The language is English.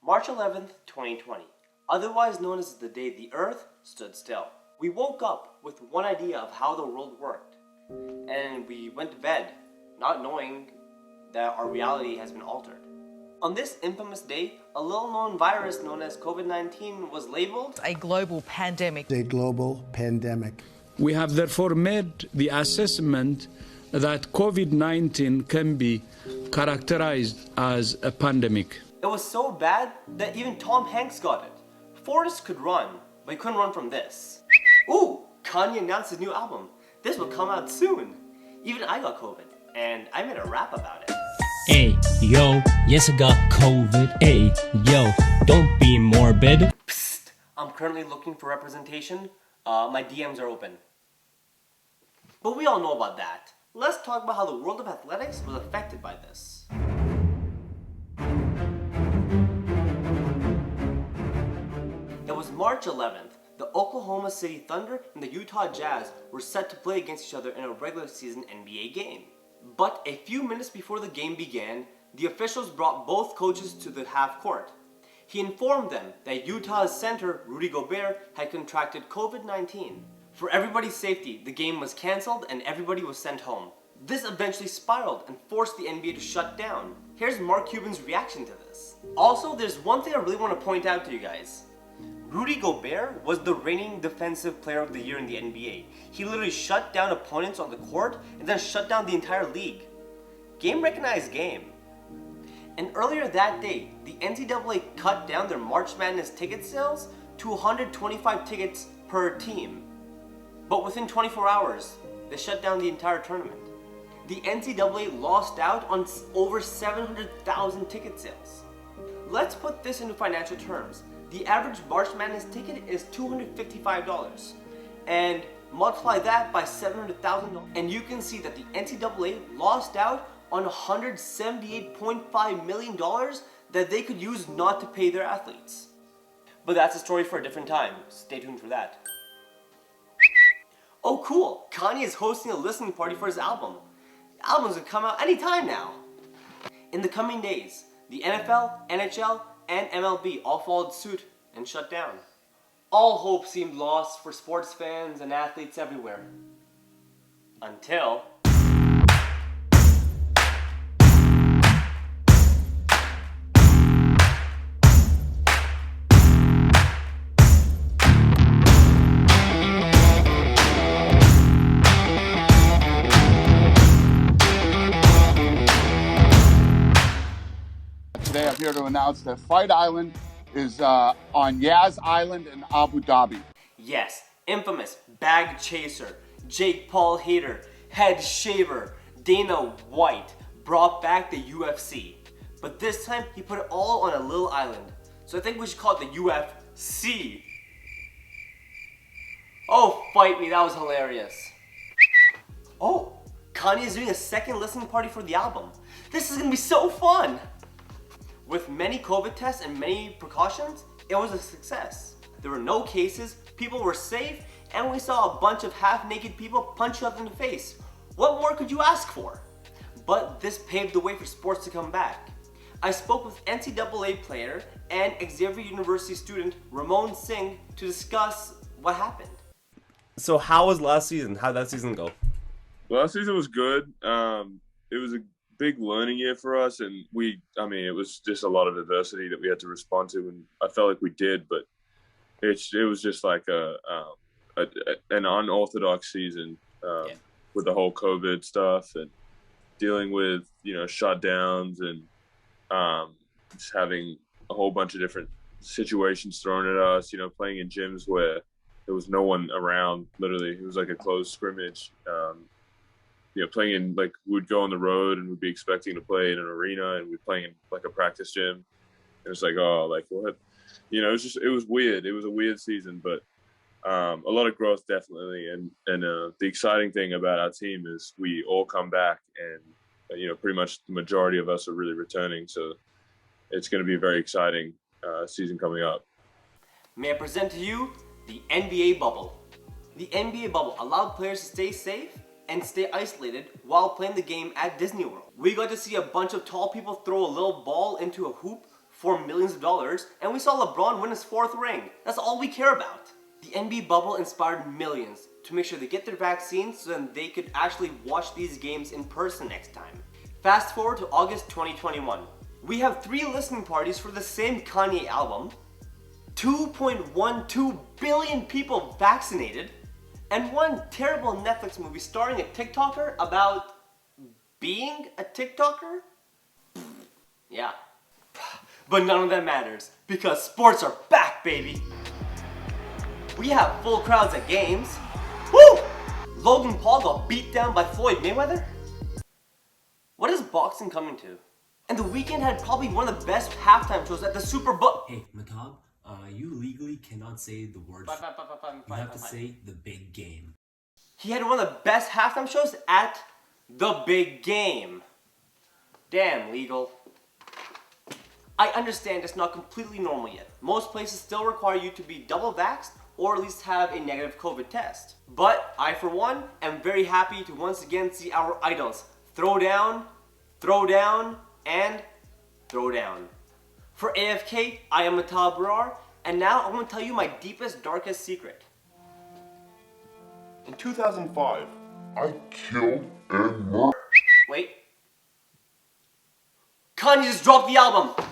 March 11th, 2020, otherwise known as the day the Earth stood still. We woke up with one idea of how the world worked, and we went to bed not knowing that our reality has been altered. On this infamous day, a little-known virus known as COVID-19 was labeled a global pandemic. We have therefore made the assessment that COVID-19 can be characterized as a pandemic. It was so bad that even Tom Hanks got it. Forrest could run, but he couldn't run from this. Ooh, Kanye announced his new album. This will come out soon. Even I got COVID, and I made a rap about it. Hey, yo, yes I got COVID. Hey, yo, don't be morbid. Psst, I'm currently looking for representation. My DMs are open. But we all know about that. Let's talk about how the world of athletics was affected by this. It was March 11th. The Oklahoma City Thunder and the Utah Jazz were set to play against each other in a regular season NBA game. But a few minutes before the game began, the officials brought both coaches to the half court. He informed them that Utah's center, Rudy Gobert, had contracted COVID-19. For everybody's safety, the game was cancelled and everybody was sent home. This eventually spiraled and forced the NBA to shut down. Here's Mark Cuban's reaction to this. Also, there's one thing I really want to point out to you guys. Rudy Gobert was the reigning defensive player of the year in the NBA. He literally shut down opponents on the court and then shut down the entire league. Game recognized game. And earlier that day, the NCAA cut down their March Madness ticket sales to 125 tickets per team. But within 24 hours, they shut down the entire tournament. The NCAA lost out on over 700,000 ticket sales. Let's put this into financial terms. The average March Madness ticket is $255, and multiply that by $700,000, and you can see that the NCAA lost out on $178.5 million that they could use not to pay their athletes. But that's a story for a different time. Stay tuned for that. Oh cool, Kanye is hosting a listening party for his album. The album's gonna come out anytime now. In the coming days, the NFL, NHL, and MLB all followed suit and shut down. All hope seemed lost for sports fans and athletes everywhere. Until... Today I'm here to announce that Fight Island is on Yas Island in Abu Dhabi. Yes, infamous bag chaser, Jake Paul hater, head shaver, Dana White brought back the UFC. But this time he put it all on a little island. So I think we should call it the UFC. Oh, fight me, that was hilarious. Oh, Kanye is doing a second listening party for the album. This is gonna be so fun. With many COVID tests and many precautions, it was a success. There were no cases, people were safe, and we saw a bunch of half-naked people punch each other in the face. What more could you ask for? But this paved the way for sports to come back. I spoke with NCAA player and Xavier University student Ramon Singh to discuss what happened. So how was last season? How did that season go? Last season was good. It was a big learning year for us, and it was just a lot of adversity that we had to respond to, and I felt like we did, but it was just like an unorthodox season with the whole COVID stuff and dealing with shutdowns and just having a whole bunch of different situations thrown at us. Playing in gyms where there was no one around. Literally, it was like a closed scrimmage. Playing in, we'd go on the road and we'd be expecting to play in an arena, and we'd play in like a practice gym. And it's like, oh, like what? It was weird. It was a weird season, but a lot of growth definitely. And the exciting thing about our team is we all come back, and pretty much the majority of us are really returning. So it's going to be a very exciting season coming up. May I present to you the NBA bubble. The NBA bubble allowed players to stay safe and stay isolated while playing the game at Disney World. We got to see a bunch of tall people throw a little ball into a hoop for millions of dollars, and we saw LeBron win his 4th ring. That's all we care about. The NBA bubble inspired millions to make sure they get their vaccines so then they could actually watch these games in person next time. Fast forward to August 2021. We have 3 listening parties for the same Kanye album, 2.12 billion people vaccinated, and 1 terrible Netflix movie starring a TikToker about being a TikToker? Yeah. But none of that matters, because sports are back, baby! We have full crowds at games. Woo! Logan Paul got beat down by Floyd Mayweather? What is boxing coming to? And The Weeknd had probably one of the best halftime shows at the Super Bowl. Hey, Mehtab, you legally cannot say the word. You have to say the big game. He had one of the best halftime shows at the big game. Damn, legal. I understand it's not completely normal yet. Most places still require you to be double vaxxed or at least have a negative COVID test. But I, for one, am very happy to once again see our idols throw down, and throw down. For AFK, I am Mehtab Brar, and now I want to tell you my deepest, darkest secret. In 2005, I killed and murdered. Wait. Kanye just dropped the album!